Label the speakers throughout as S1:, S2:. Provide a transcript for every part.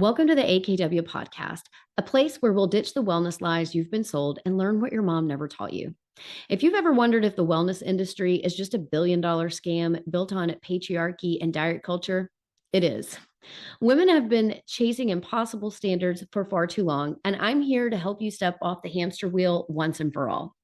S1: Welcome to the AKW podcast, a place where we'll ditch the wellness lies you've been sold and learn what your mom never taught you. If you've ever wondered if the wellness industry is just a billion-dollar scam built on patriarchy and diet culture, it is. Women have been chasing impossible standards for far too long, and I'm here to help you step off the hamster wheel once and for all.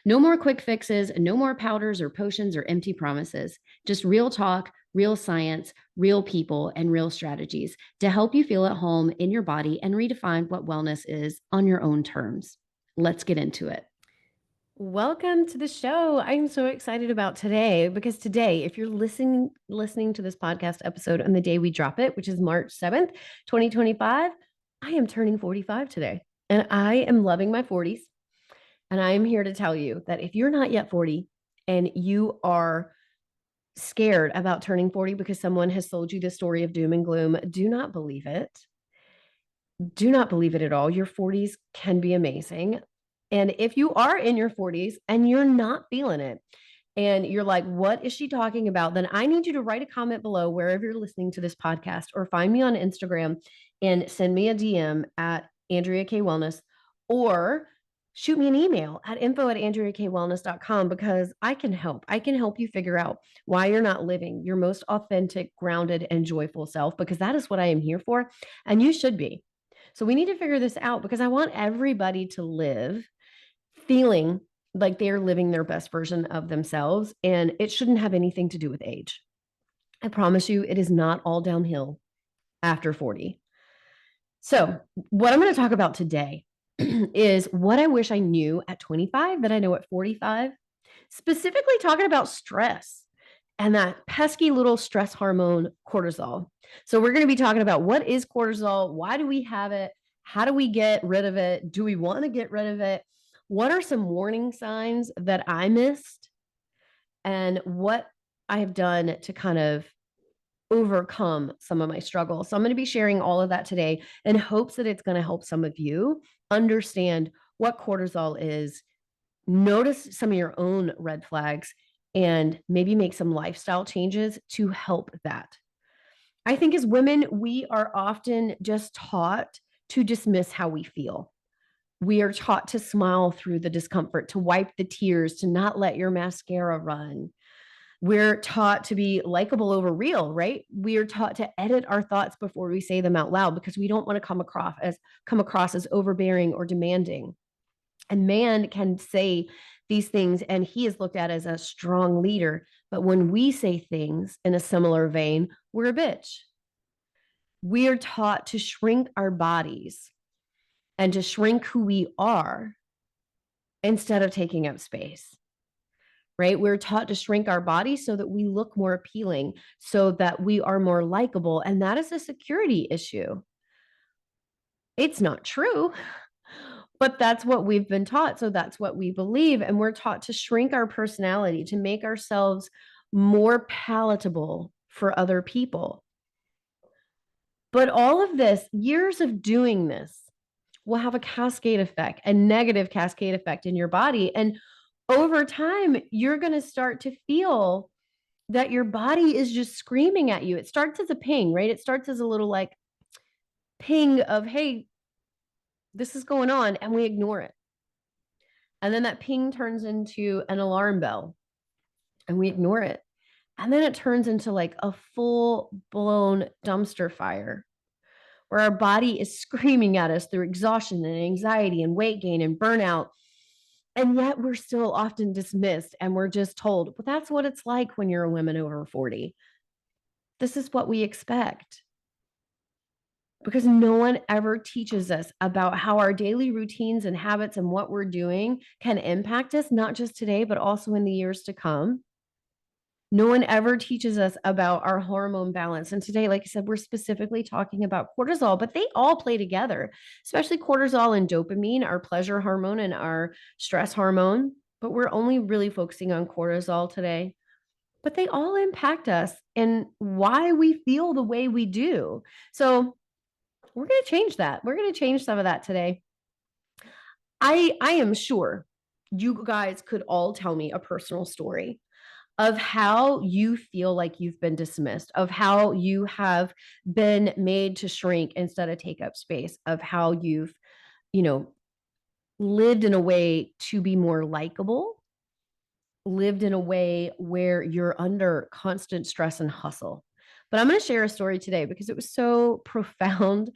S1: No more quick fixes, no more powders or potions or empty promises. Just real talk, real science, real people, and real strategies to help you feel at home in your body and redefine what wellness is on your own terms. Let's get into it. Welcome to the show. I'm so excited about today because today, if you're listening to this podcast episode on the day we drop it, which is March 7th, 2025, I am turning 45 today, and I am loving my 40s. And I am here to tell you that if you're not yet 40 and you are scared about turning 40 because someone has sold you the story of doom and gloom, do not believe it. Do not believe it at all. Your 40s can be amazing. And if you are in your 40s and you're not feeling it, and you're like, what is she talking about? Then I need you to write a comment below wherever you're listening to this podcast, or find me on Instagram and send me a DM at Andrea K Wellness, or shoot me an email at info@andreakwellness.com, because I can help. I can help you figure out why you're not living your most authentic, grounded, and joyful self, because that is what I am here for. And you should be. So we need to figure this out, because I want everybody to live feeling like they're living their best version of themselves. And it shouldn't have anything to do with age. I promise you, it is not all downhill after 40. So what I'm going to talk about today is what I wish I knew at 25 that I know at 45, specifically talking about stress and that pesky little stress hormone, cortisol. So we're going to be talking about what is cortisol, why do we have it, how do we get rid of it, do we want to get rid of it, what are some warning signs that I missed, and what I have done to kind of overcome some of my struggles. So I'm going to be sharing all of that today in hopes that it's going to help some of you understand what cortisol is, notice some of your own red flags, and maybe make some lifestyle changes to help that. I think as women, we are often just taught to dismiss how we feel. We are taught to smile through the discomfort, to wipe the tears, to not let your mascara run. We're taught to be likable over real, right? We are taught to edit our thoughts before we say them out loud, because we don't want to come across as overbearing or demanding. And man can say these things and he is looked at as a strong leader. But when we say things in a similar vein, we're a bitch. We are taught to shrink our bodies and to shrink who we are instead of taking up space, right? We're taught to shrink our bodies so that we look more appealing, so that we are more likable. And that is a security issue. It's not true, but that's what we've been taught. So that's what we believe. And we're taught to shrink our personality, to make ourselves more palatable for other people. But all of this, years of doing this, will have a cascade effect, a negative cascade effect in your body. And over time, you're going to start to feel that your body is just screaming at you. It starts as a ping, right? It starts as a little like ping of, hey, this is going on, and we ignore it. And then that ping turns into an alarm bell, and we ignore it. And then it turns into like a full blown dumpster fire, where our body is screaming at us through exhaustion and anxiety and weight gain and burnout. And yet we're still often dismissed, and we're just told, well, that's what it's like when you're a woman over 40. This is what we expect. Because no one ever teaches us about how our daily routines and habits and what we're doing can impact us, not just today, but also in the years to come. No one ever teaches us about our hormone balance. And today, like I said, we're specifically talking about cortisol, but they all play together, especially cortisol and dopamine, our pleasure hormone and our stress hormone. But we're only really focusing on cortisol today. But they all impact us and why we feel the way we do. So we're going to change that. We're going to change some of that today. I am sure you guys could all tell me a personal story of how you feel like you've been dismissed, of how you have been made to shrink instead of take up space, of how you've, you know, lived in a way to be more likable, lived in a way where you're under constant stress and hustle. But I'm going to share a story today because it was so profound,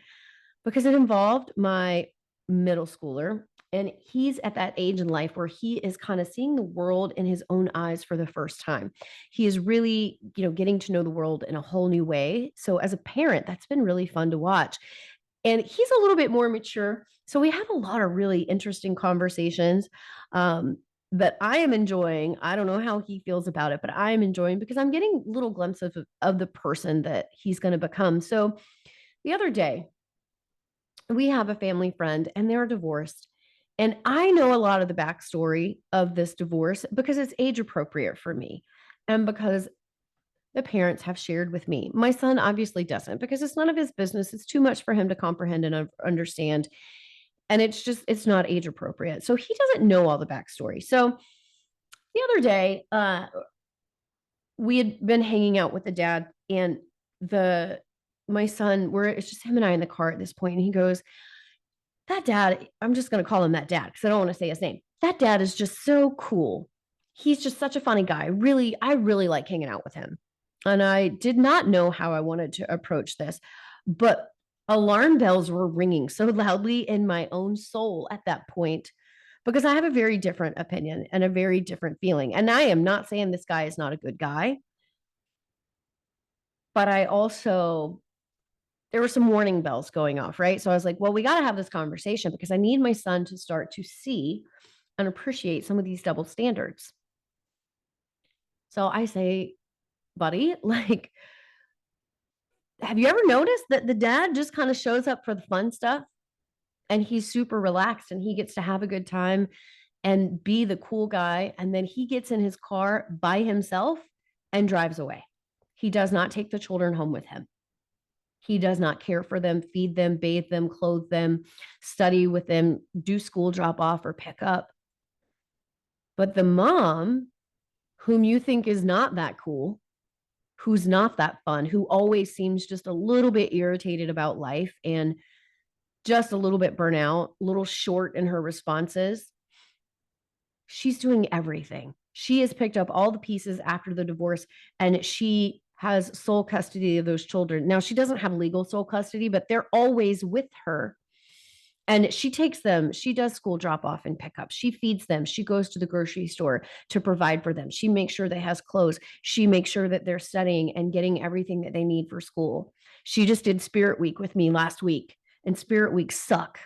S1: because it involved my middle schooler. And he's at that age in life where he is kind of seeing the world in his own eyes for the first time. He is really, getting to know the world in a whole new way. So as a parent, that's been really fun to watch. And he's a little bit more mature. So we have a lot of really interesting conversations that I am enjoying. I don't know how he feels about it, but I am enjoying because I'm getting little glimpses of the person that he's going to become. So the other day, we have a family friend and they're divorced. And I know a lot of the backstory of this divorce because it's age appropriate for me and because the parents have shared with me. My son obviously doesn't because it's none of his business. It's too much for him to comprehend and understand. And it's not age appropriate. So he doesn't know all the backstory. So the other day, we had been hanging out with the dad and my son, it's just him and I in the car at this point, and he goes, that dad, I'm just going to call him that dad because I don't want to say his name. That dad is just so cool. He's just such a funny guy. I really like hanging out with him. And I did not know how I wanted to approach this, but alarm bells were ringing so loudly in my own soul at that point because I have a very different opinion and a very different feeling. And I am not saying this guy is not a good guy, but there were some warning bells going off, right? So I was like, well, we got to have this conversation because I need my son to start to see and appreciate some of these double standards. So I say, buddy, like, have you ever noticed that the dad just kind of shows up for the fun stuff and he's super relaxed and he gets to have a good time and be the cool guy? And then he gets in his car by himself and drives away. He does not take the children home with him. He does not care for them, feed them, bathe them, clothe them, study with them, do school drop off or pick up. But the mom, whom you think is not that cool, who's not that fun, who always seems just a little bit irritated about life and just a little bit burnout, a little short in her responses, she's doing everything. She has picked up all the pieces after the divorce and she has sole custody of those children. Now, she doesn't have legal sole custody, but they're always with her. And she takes them, she does school drop off and pick up. She feeds them. She goes to the grocery store to provide for them. She makes sure they has clothes. She makes sure that they're studying and getting everything that they need for school. She just did Spirit Week with me last week, and Spirit Week suck.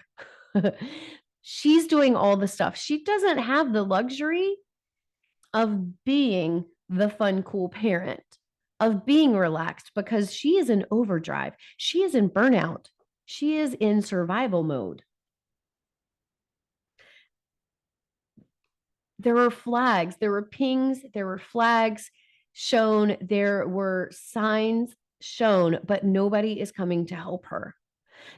S1: She's doing all the stuff. She doesn't have the luxury of being the fun, cool parent, of being relaxed because she is in overdrive. She is in burnout. She is in survival mode. There were flags, there were pings, there were flags shown, there were signs shown, but nobody is coming to help her.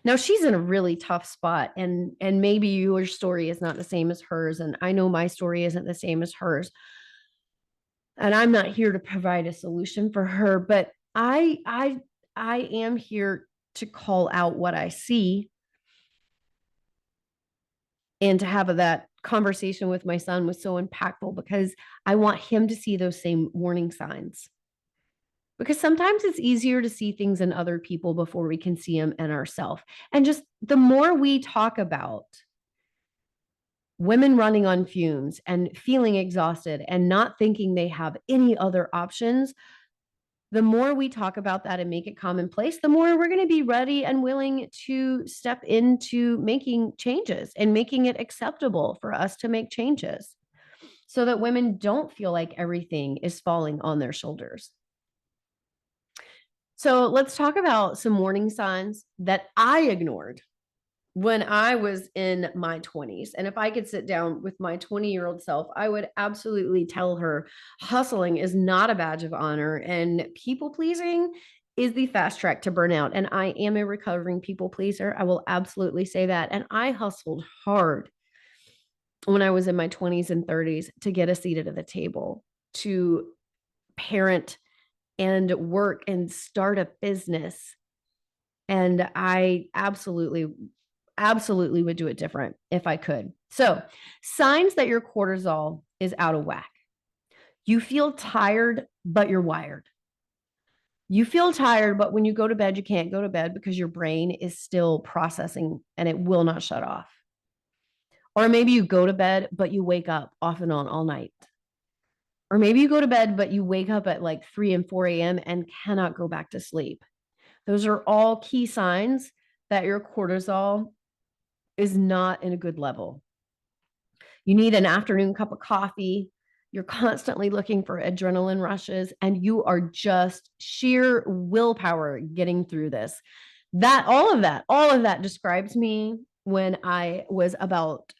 S1: Now she's in a really tough spot, and maybe your story is not the same as hers, and I know my story isn't the same as hers. And I'm not here to provide a solution for her, but I am here to call out what I see and to have that conversation with my son was so impactful because I want him to see those same warning signs. Because sometimes it's easier to see things in other people before we can see them in ourselves. And just the more we talk about women running on fumes and feeling exhausted and not thinking they have any other options, the more we talk about that and make it commonplace, the more we're going to be ready and willing to step into making changes and making it acceptable for us to make changes so that women don't feel like everything is falling on their shoulders. So let's talk about some warning signs that I ignored when I was in my 20s. And if I could sit down with my 20-year-old self, I would absolutely tell her hustling is not a badge of honor and people pleasing is the fast track to burnout. And I am a recovering people pleaser. I will absolutely say that. And I hustled hard when I was in my 20s and 30s to get a seat at the table, to parent and work and start a business. And I absolutely would do it different if I could. So, signs that your cortisol is out of whack. You feel tired, but you're wired. You feel tired, but when you go to bed, you can't go to bed because your brain is still processing and it will not shut off. Or maybe you go to bed, but you wake up off and on all night. Or maybe you go to bed, but you wake up at like 3 and 4 a.m. and cannot go back to sleep. Those are all key signs that your cortisol is not in a good level. You need an afternoon cup of coffee. You're constantly looking for adrenaline rushes, and you are just sheer willpower getting through this. All of that describes me when I was about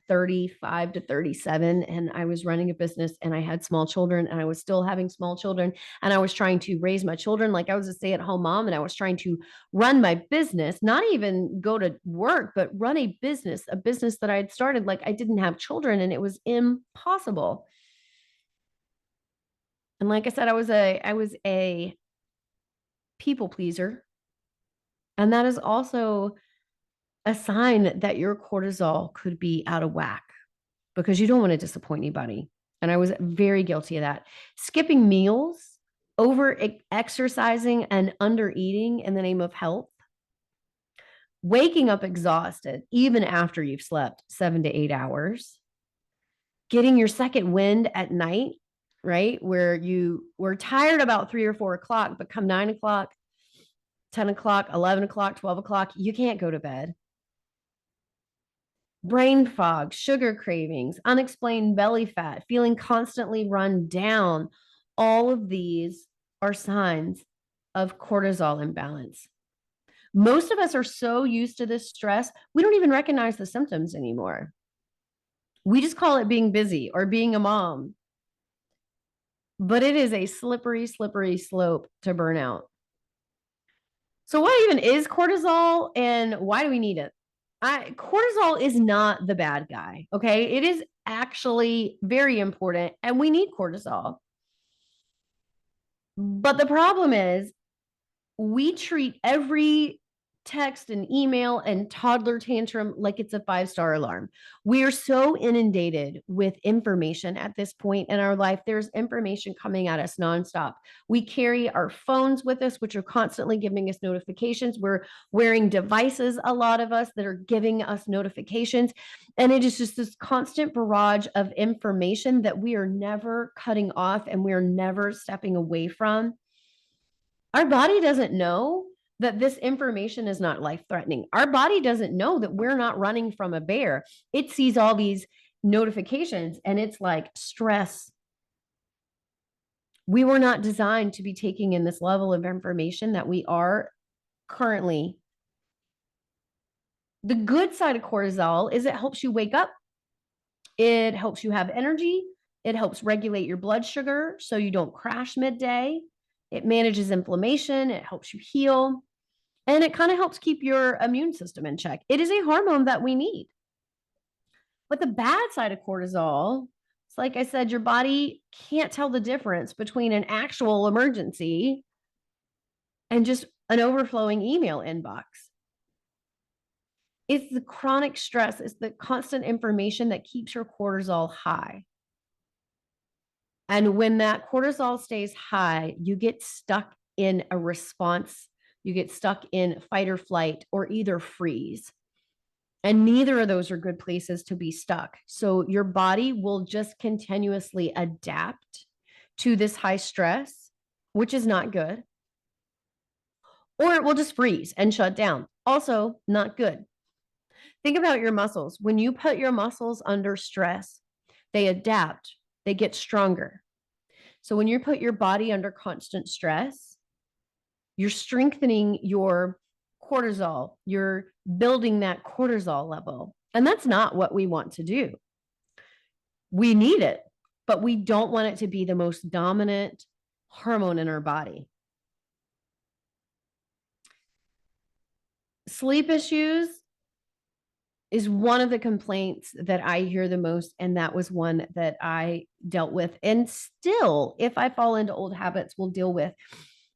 S1: 35 to 37, and I was running a business and I had small children, and I was still having small children, and I was trying to raise my children like I was a stay-at-home mom, and I was trying to run my business, not even go to work, but run a business that I had started like I didn't have children, and it was impossible. And like I said, I was a people pleaser. And that is also a sign that your cortisol could be out of whack because you don't want to disappoint anybody. And I was very guilty of that. Skipping meals, over exercising, and under eating in the name of health. Waking up exhausted, even after you've slept 7 to 8 hours. Getting your second wind at night, right? Where you were tired about 3 or 4 o'clock, but come 9 o'clock, 10 o'clock, 11 o'clock, 12 o'clock, you can't go to bed. Brain fog, sugar cravings, unexplained belly fat, feeling constantly run down. All of these are signs of cortisol imbalance. Most of us are so used to this stress, we don't even recognize the symptoms anymore. We just call it being busy or being a mom. But it is a slippery, slippery slope to burnout. So, what even is cortisol and why do we need it? Cortisol is not the bad guy. Okay. It is actually very important and we need cortisol. But the problem is we treat every text and email and toddler tantrum like it's a 5-star alarm. We are so inundated with information at this point in our life. There's information coming at us nonstop. We carry our phones with us, which are constantly giving us notifications. We're wearing devices, a lot of us, that are giving us notifications. And it is just this constant barrage of information that we are never cutting off and we're never stepping away from. Our body doesn't know that this information is not life-threatening. Our body doesn't know that we're not running from a bear. It sees all these notifications and it's like stress. We were not designed to be taking in this level of information that we are currently. The good side of cortisol is it helps you wake up. It helps you have energy. It helps regulate your blood sugar so you don't crash midday. It manages inflammation. It helps you heal. And it kind of helps keep your immune system in check. It is a hormone that we need. But the bad side of cortisol, it's like I said, your body can't tell the difference between an actual emergency and just an overflowing email inbox. It's the chronic stress, it's the constant information that keeps your cortisol high. And when that cortisol stays high, you get stuck in a response. You get stuck in fight or flight or either freeze. And neither of those are good places to be stuck. So your body will just continuously adapt to this high stress, which is not good. Or it will just freeze and shut down. Also, not good. Think about your muscles. When you put your muscles under stress, they adapt, they get stronger. So when you put your body under constant stress, you're strengthening your cortisol, you're building that cortisol level. And that's not what we want to do. We need it, but we don't want it to be the most dominant hormone in our body. Sleep issues is one of the complaints that I hear the most. And that was one that I dealt with. And still, if I fall into old habits, will deal with.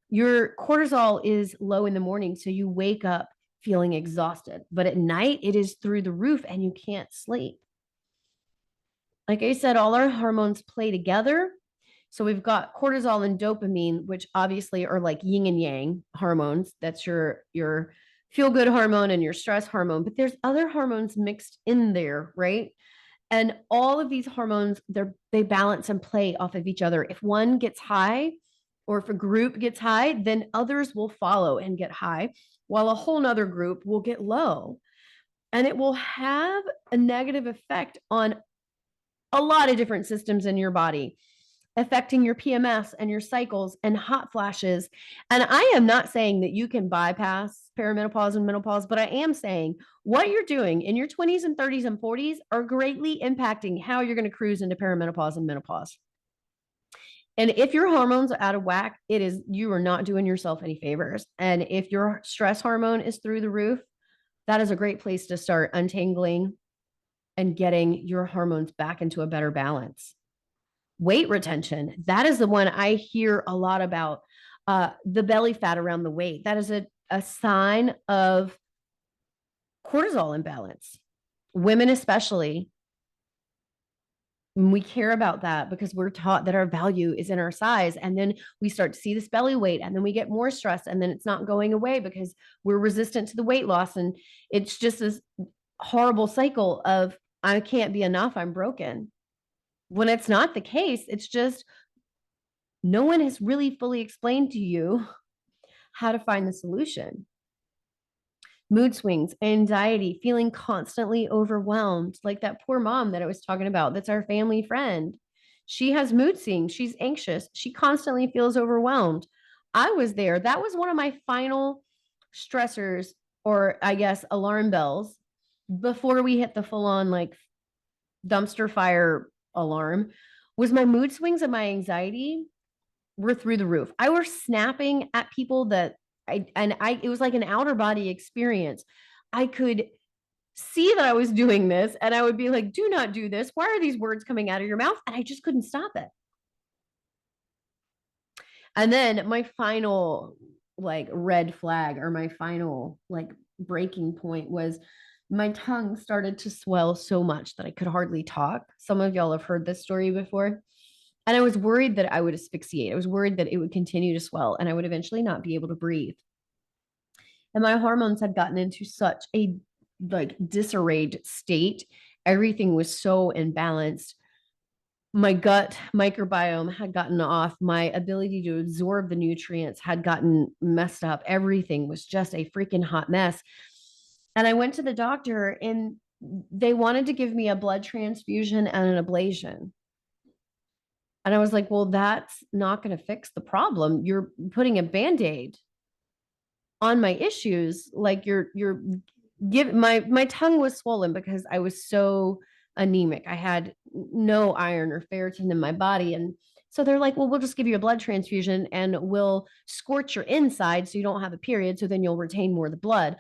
S1: Your cortisol is low in the morning. So you wake up feeling exhausted, but at night it is through the roof and you can't sleep. Like I said, all our hormones play together. So we've got cortisol and dopamine, which obviously are like yin and yang hormones. That's your feel good hormone and your stress hormone, but there's other hormones mixed in there, right? And all of these hormones, they balance and play off of each other. If one gets high, or if a group gets high, then others will follow and get high, while a whole nother group will get low. And it will have a negative effect on a lot of different systems in your body, affecting your PMS and your cycles and hot flashes. And I am not saying that you can bypass perimenopause and menopause, but I am saying what you're doing in your 20s and 30s and 40s are greatly impacting how you're going to cruise into perimenopause and menopause. And if your hormones are out of whack, you are not doing yourself any favors. And if your stress hormone is through the roof, that is a great place to start untangling and getting your hormones back into a better balance. Weight retention, that is the one I hear a lot about. The belly fat around the weight, that is a sign of cortisol imbalance. Women especially, we care about that because we're taught that our value is in our size. And then we start to see this belly weight and then we get more stressed and then it's not going away because we're resistant to the weight loss. And it's just this horrible cycle of, I can't be enough, I'm broken. When it's not the case, it's just no one has really fully explained to you how to find the solution. Mood swings, anxiety, feeling constantly overwhelmed, like that poor mom that I was talking about, that's our family friend. She has mood swings, she's anxious, she constantly feels overwhelmed. I was there. That was one of my final stressors, or I guess alarm bells, before we hit the full on like dumpster fire alarm, was my mood swings and my anxiety were through the roof. I was snapping at people that it was like an outer body experience. I could see that I was doing this and I would be like, do not do this. Why are these words coming out of your mouth? And I just couldn't stop it. And then my final like red flag, or my final like breaking point, was my tongue started to swell so much that I could hardly talk. Some of y'all have heard this story before. And I was worried that I would asphyxiate. I was worried that it would continue to swell and I would eventually not be able to breathe. And my hormones had gotten into such a like disarrayed state. Everything was so imbalanced. My gut microbiome had gotten off. My ability to absorb the nutrients had gotten messed up. Everything was just a freaking hot mess. And I went to the doctor and they wanted to give me a blood transfusion and an ablation. And I was like, well, that's not going to fix the problem. You're putting a Band-Aid on my issues. Like you're my tongue was swollen because I was so anemic. I had no iron or ferritin in my body. And so they're like, well, we'll just give you a blood transfusion and we'll scorch your inside so you don't have a period. So then you'll retain more of the blood.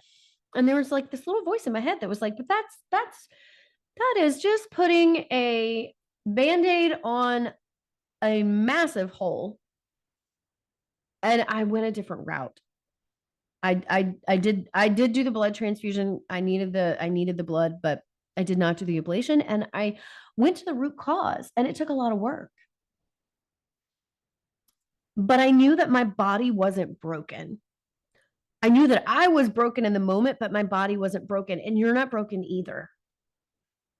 S1: And there was like this little voice in my head that was like, but that is just putting a Band-Aid on a massive hole. And I went a different route. I did do the blood transfusion. I needed the blood, but I did not do the ablation. And I went to the root cause, and it took a lot of work. But I knew that my body wasn't broken. I knew that I was broken in the moment, but my body wasn't broken. And you're not broken either.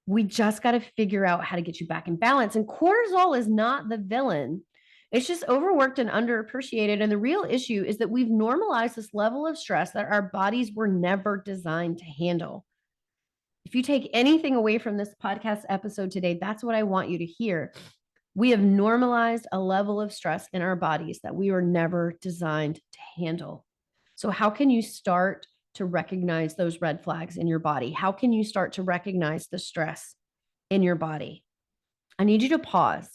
S1: We just got to figure out how to get you back in balance. And cortisol is not the villain. It's just overworked and underappreciated. And the real issue is that we've normalized this level of stress that our bodies were never designed to handle. If you take anything away from this podcast episode today, that's what I want you to hear. We have normalized a level of stress in our bodies that we were never designed to handle. So how can you start to recognize those red flags in your body? How can you start to recognize the stress in your body? I need you to pause.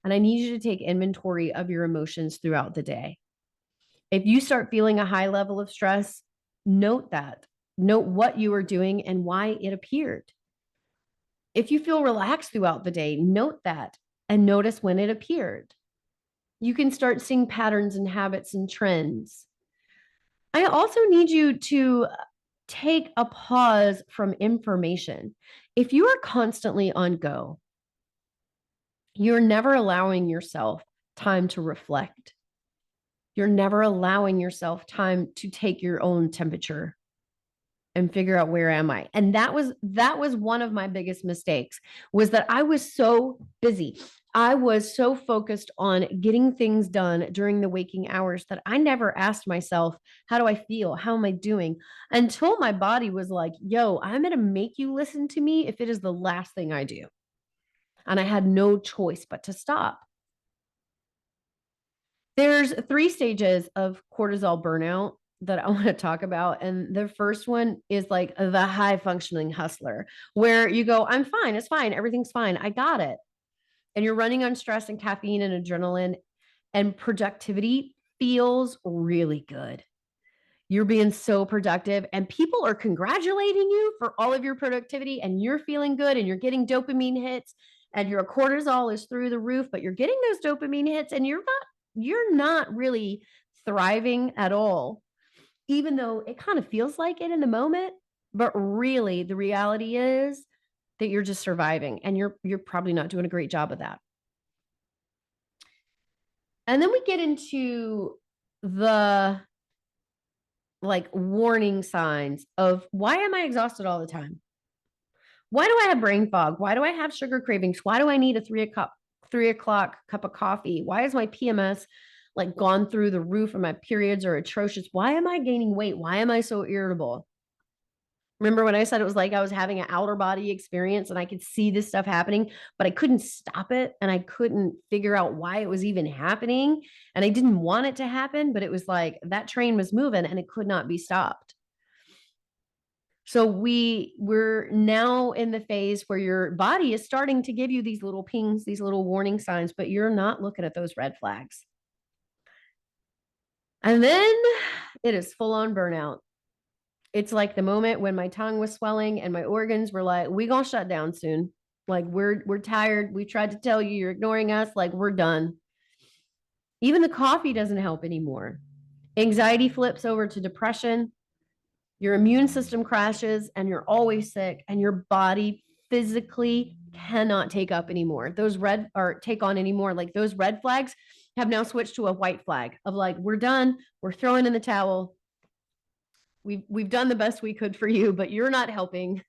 S1: And I need you to take inventory of your emotions throughout the day. If you start feeling a high level of stress, note that. Note what you are doing and why it appeared. If you feel relaxed throughout the day, note that and notice when it appeared. You can start seeing patterns and habits and trends. I also need you to take a pause from information. If you are constantly on go, you're never allowing yourself time to reflect. You're never allowing yourself time to take your own temperature and figure out where am I. And that was one of my biggest mistakes, was that I was so busy. I was so focused on getting things done during the waking hours that I never asked myself, how do I feel? How am I doing? Until my body was like, yo, I'm going to make you listen to me if it is the last thing I do. And I had no choice but to stop. There's 3 stages of cortisol burnout that I want to talk about. And the first one is like the high functioning hustler, where you go, I'm fine. It's fine. Everything's fine. I got it. And you're running on stress and caffeine and adrenaline, and productivity feels really good. You're being so productive and people are congratulating you for all of your productivity, and you're feeling good and you're getting dopamine hits and your cortisol is through the roof, but you're getting those dopamine hits and you're not really thriving at all, even though it kind of feels like it in the moment. But really, the reality is that you're just surviving, and you're probably not doing a great job of that. And then we get into the like warning signs of, why am I exhausted all the time? Why do I have brain fog? Why do I have sugar cravings? Why do I need a 3 o'clock cup of coffee? Why is my PMS like gone through the roof and my periods are atrocious? Why am I gaining weight? Why am I so irritable? Remember when I said it was like I was having an outer body experience and I could see this stuff happening, but I couldn't stop it and I couldn't figure out why it was even happening. And I didn't want it to happen, but it was like that train was moving and it could not be stopped. So we're now in the phase where your body is starting to give you these little pings, these little warning signs, but you're not looking at those red flags. And then it is full on burnout. It's like the moment when my tongue was swelling and my organs were like, we gonna shut down soon. Like we're tired. We tried to tell you, you're ignoring us. Like we're done. Even the coffee doesn't help anymore. Anxiety flips over to depression. Your immune system crashes and you're always sick, and your body physically cannot take up anymore. Take on anymore. Like those red flags have now switched to a white flag of like, we're done. We're throwing in the towel. We've done the best we could for you, but you're not helping.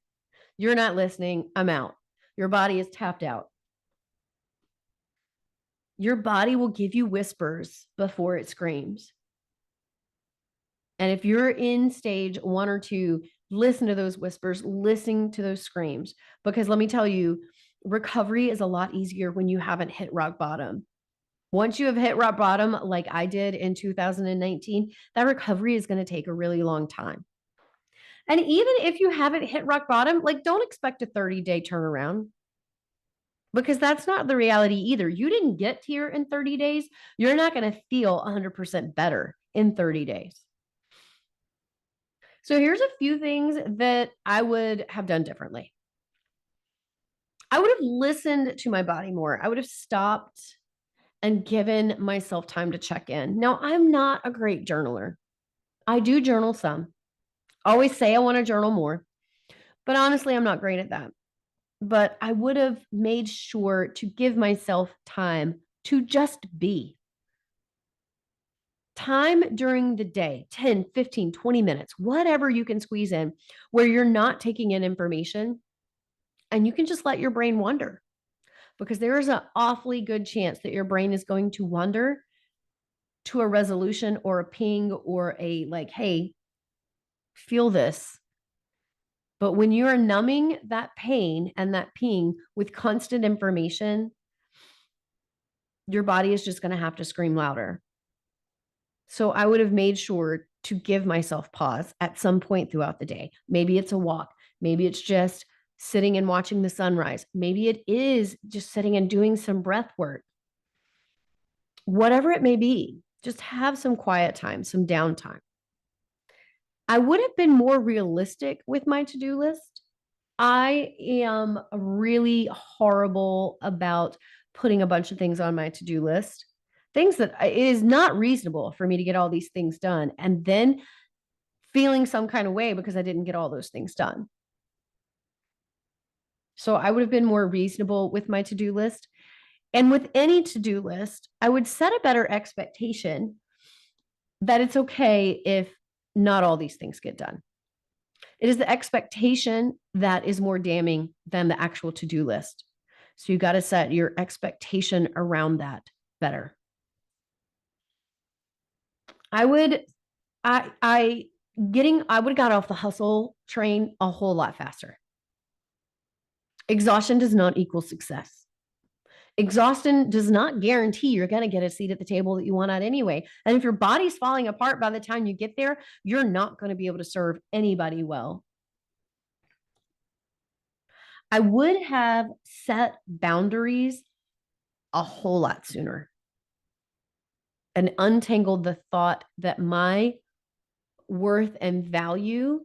S1: You're not listening. I'm out. Your body is tapped out. Your body will give you whispers before it screams. And if you're in stage 1 or 2, listen to those whispers, listen to those screams, because let me tell you, recovery is a lot easier when you haven't hit rock bottom. Once you have hit rock bottom, like I did in 2019, that recovery is going to take a really long time. And even if you haven't hit rock bottom, like don't expect a 30-day turnaround, because that's not the reality either. You didn't get here in 30 days. You're not going to feel 100% better in 30 days. So here's a few things that I would have done differently. I would have listened to my body more. I would have stopped and given myself time to check in. Now, I'm not a great journaler. I do journal some. I always say I want to journal more, but honestly, I'm not great at that. But I would have made sure to give myself time to just be. Time during the day, 10, 15, 20 minutes, whatever you can squeeze in, where you're not taking in information and you can just let your brain wander, because there is an awfully good chance that your brain is going to wander to a resolution or a ping or a like, hey, feel this. But when you're numbing that pain and that ping with constant information, your body is just going to have to scream louder. So I would have made sure to give myself pause at some point throughout the day. Maybe it's a walk. Maybe it's just sitting and watching the sunrise. Maybe it is just sitting and doing some breath work. Whatever it may be, just have some quiet time, some downtime. I would have been more realistic with my to-do list. I am really horrible about putting a bunch of things on my to-do list. Things that it is not reasonable for me to get all these things done and then feeling some kind of way because I didn't get all those things done. So I would have been more reasonable with my to-do list. And with any to-do list, I would set a better expectation that it's okay if not all these things get done. It is the expectation that is more damning than the actual to-do list. So you got to set your expectation around that better. I would have got off the hustle train a whole lot faster. Exhaustion does not equal success. Exhaustion does not guarantee you're going to get a seat at the table that you want at anyway. And if your body's falling apart by the time you get there, you're not going to be able to serve anybody well. I would have set boundaries a whole lot sooner and untangled the thought that my worth and value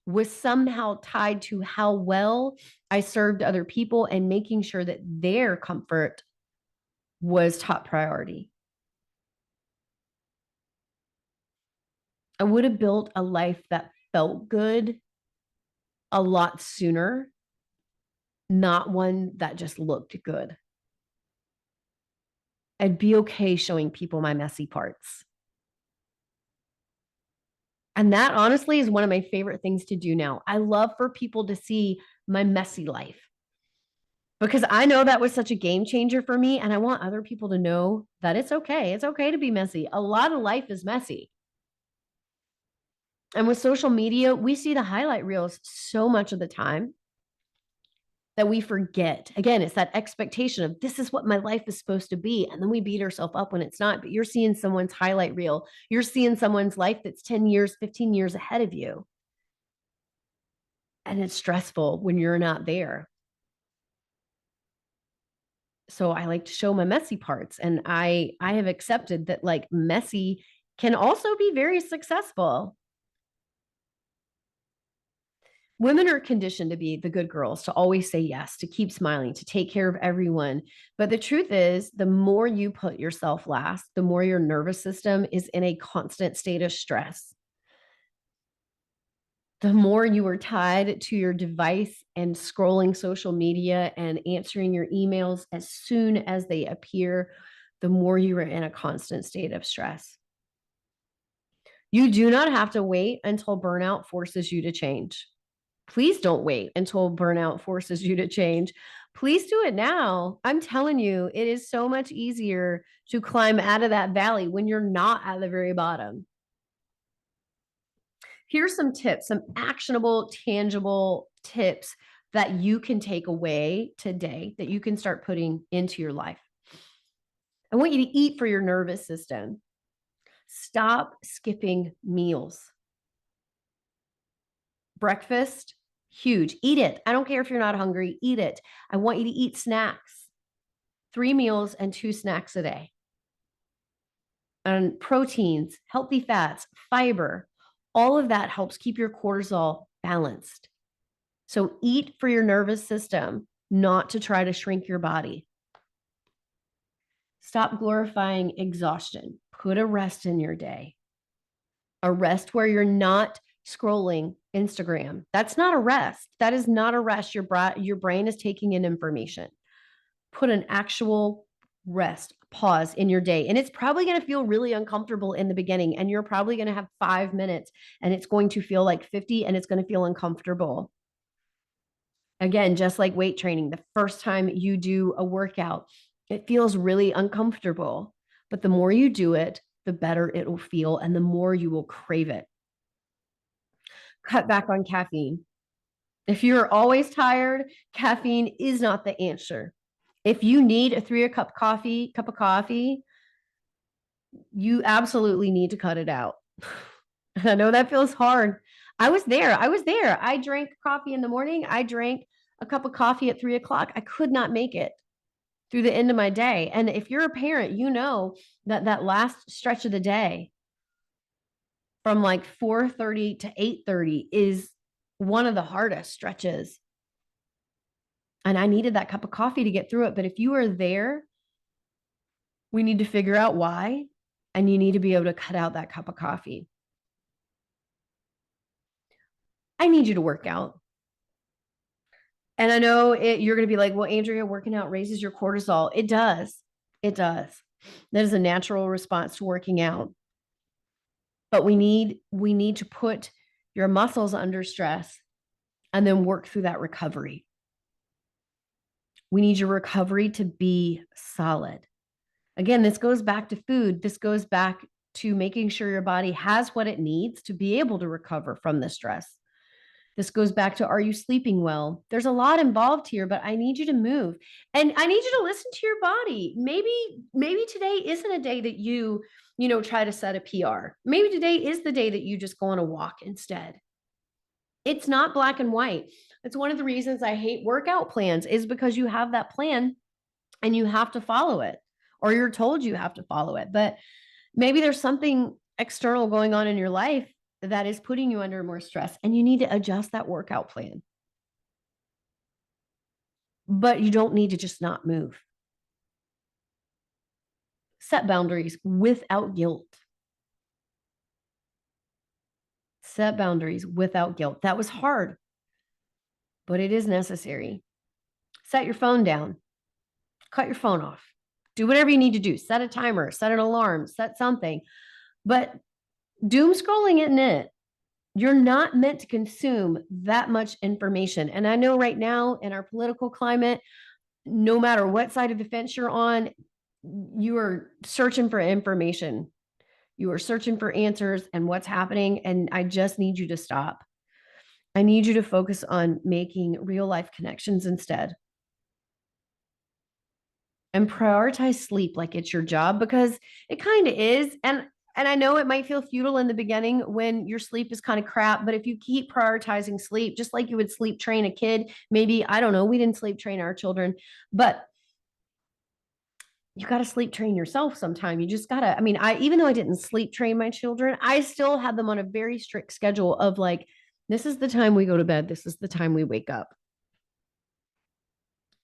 S1: was somehow tied to how well I served other people and making sure that their comfort was top priority. I would have built a life that felt good a lot sooner, not one that just looked good. I'd be okay showing people my messy parts. And that honestly is one of my favorite things to do now. I love for people to see my messy life because I know that was such a game changer for me. And I want other people to know that it's okay. It's okay to be messy. A lot of life is messy. And with social media, we see the highlight reels so much of the time that we forget. Again, it's that expectation of this is what my life is supposed to be. And then we beat ourselves up when it's not. But you're seeing someone's highlight reel. You're seeing someone's life that's 10 years, 15 years ahead of you. And it's stressful when you're not there. So I like to show my messy parts. And I have accepted that like messy can also be very successful. Women are conditioned to be the good girls, to always say yes, to keep smiling, to take care of everyone. But the truth is, the more you put yourself last, the more your nervous system is in a constant state of stress. The more you are tied to your device and scrolling social media and answering your emails as soon as they appear, the more you are in a constant state of stress. You do not have to wait until burnout forces you to change. Please don't wait until burnout forces you to change. Please do it now. I'm telling you, it is so much easier to climb out of that valley when you're not at the very bottom. Here's some tips, some actionable, tangible tips that you can take away today that you can start putting into your life. I want you to eat for your nervous system. Stop skipping meals. Breakfast, huge. Eat it. I don't care if you're not hungry, eat it. I want you to eat snacks. 3 meals and 2 snacks a day. And proteins, healthy fats, fiber, all of that helps keep your cortisol balanced. So eat for your nervous system, not to try to shrink your body. Stop glorifying exhaustion. Put a rest in your day. A rest where you're not scrolling Instagram. That's not a rest. That is not a rest. Your brain is taking in information. Put an actual rest, pause in your day. And it's probably going to feel really uncomfortable in the beginning. And you're probably going to have 5 minutes and it's going to feel like 50 and it's going to feel uncomfortable. Again, just like weight training, the first time you do a workout, it feels really uncomfortable. But the more you do it, the better it will feel and the more you will crave it. Cut back on caffeine. If you're always tired, caffeine is not the answer. If you need a 3 cup of coffee, you absolutely need to cut it out. I know that feels hard. I was there. I drank coffee in the morning. I drank a cup of coffee at 3 o'clock. I could not make it through the end of my day. And if you're a parent, you know that last stretch of the day, from like 4:30 to 8:30 is one of the hardest stretches. And I needed that cup of coffee to get through it. But if you are there, we need to figure out why. And you need to be able to cut out that cup of coffee. I need you to work out. And I know you're going to be like, well, Andrea, working out raises your cortisol. It does. It does. That is a natural response to working out. But we need to put your muscles under stress and then work through that recovery. We need your recovery to be solid. Again, this goes back to food. This goes back to making sure your body has what it needs to be able to recover from the stress. This goes back to, are you sleeping well? There's a lot involved here, but I need you to move. And I need you to listen to your body. Maybe today isn't a day that you try to set a PR. Maybe today is the day that you just go on a walk instead. It's not black and white. It's one of the reasons I hate workout plans, is because you have that plan and you have to follow it, or you're told you have to follow it. But maybe there's something external going on in your life that is putting you under more stress, and you need to adjust that workout plan. But you don't need to just not move. Set boundaries without guilt. Set boundaries without guilt. That was hard, but it is necessary. Set your phone down. Cut your phone off. Do whatever you need to do. Set a timer, set an alarm, set something. But doom scrolling isn't it. You're not meant to consume that much information. And I know right now in our political climate, no matter what side of the fence you're on, you are searching for information. You are searching for answers and what's happening. And I just need you to stop. I need you to focus on making real life connections instead. And prioritize sleep like it's your job, because it kind of is. And I know it might feel futile in the beginning when your sleep is kind of crap, but if you keep prioritizing sleep, just like you would sleep train a kid, maybe, I don't know, we didn't sleep train our children, but you got to sleep train yourself sometime. You just got to, even though I didn't sleep train my children, I still had them on a very strict schedule of like, this is the time we go to bed. This is the time we wake up.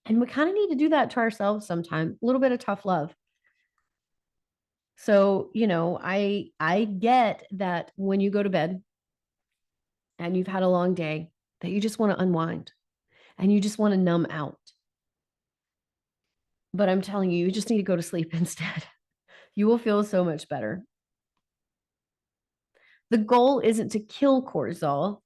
S1: And we kind of need to do that to ourselves sometime, a little bit of tough love. So, I get that when you go to bed and you've had a long day, that you just want to unwind and you just want to numb out. But I'm telling you, you just need to go to sleep instead. You will feel so much better. The goal isn't to kill cortisol.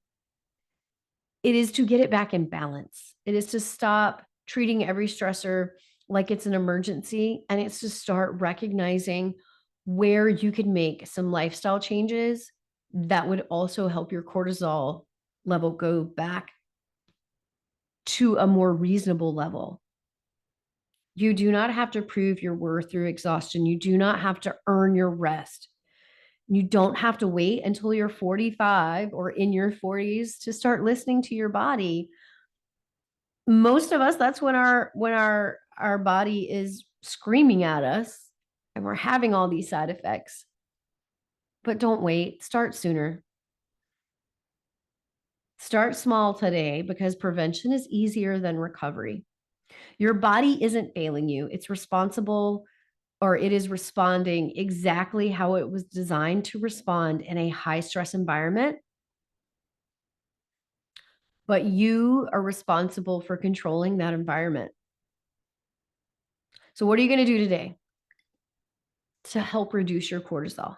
S1: It is to get it back in balance. It is to stop treating every stressor like it's an emergency. And it's to start recognizing where you could make some lifestyle changes that would also help your cortisol level go back to a more reasonable level. You do not have to prove your worth through exhaustion. You do not have to earn your rest. You don't have to wait until you're 45 or in your 40s to start listening to your body. Most of us, that's when our body is screaming at us and we're having all these side effects. But don't wait. Start sooner. Start small today, because prevention is easier than recovery. Your body isn't failing you. It's responsible, or it is responding exactly how it was designed to respond in a high stress environment. But you are responsible for controlling that environment. So what are you going to do today to help reduce your cortisol?